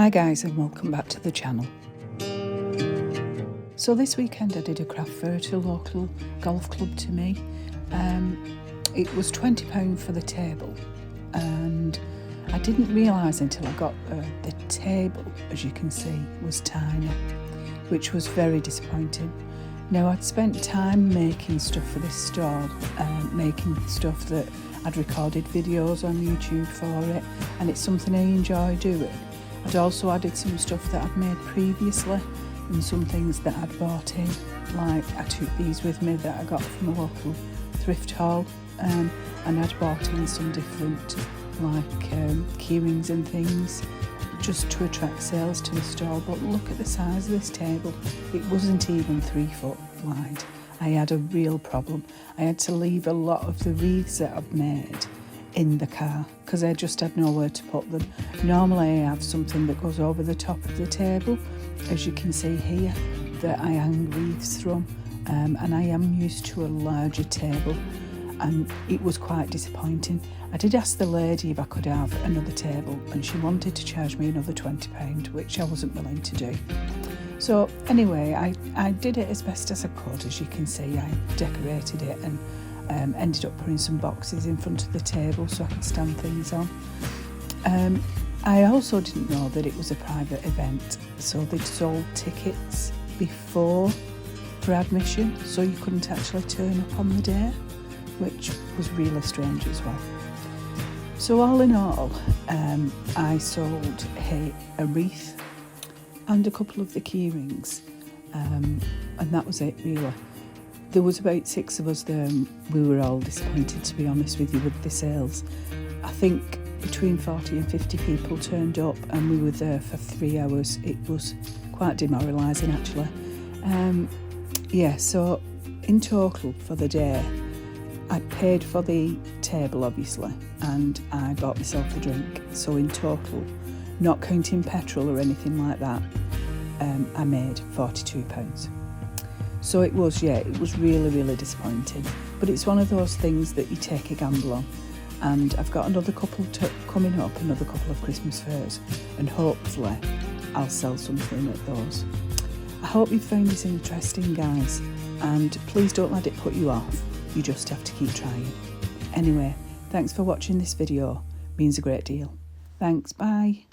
Hi guys, and welcome back to the channel. So this weekend I did a craft fair at a local golf club to me. It was £20 for the table, and I didn't realise until I got the table, as you can see, was tiny, which was very disappointing. Now, I'd spent time making stuff for this stall, making stuff that I'd recorded videos on YouTube for it, and it's something I enjoy doing. I'd also added some stuff that I'd made previously and some things that I'd bought in, like I took these with me that I got from a local thrift haul, and I'd bought in some different key rings and things just to attract sales to the store. But look at the size of this table. It wasn't even 3 foot wide. I had a real problem. I had to leave a lot of the wreaths that I've made in the car because I just had nowhere to put them. Normally I have something that goes over the top of the table, as you can see here, that I hang wreaths from, and I am used to a larger table, and it was quite disappointing. I did ask the lady if I could have another table, and she wanted to charge me another £20, which I wasn't willing to do. So anyway, I did it as best as I could. As you can see, I decorated it and ended up putting some boxes in front of the table so I could stand things on. I also didn't know that it was a private event, so they'd sold tickets before for admission, so you couldn't actually turn up on the day, which was really strange as well. So all in all, I sold a wreath and a couple of the key rings, and that was it really. There was about 6 of us there, and we were all disappointed, to be honest with you, with the sales. I think between 40 and 50 people turned up, and we were there for 3 hours. It was quite demoralising actually. So in total for the day, I paid for the table obviously, and I bought myself a drink. So in total, not counting petrol or anything like that, I made £42. So it was really, really disappointing. But it's one of those things that you take a gamble on. And I've got another couple coming up, another couple of Christmas fairs, and hopefully I'll sell something at those. I hope you found this interesting, guys, and please don't let it put you off. You just have to keep trying. Anyway, thanks for watching this video. It means a great deal. Thanks, bye.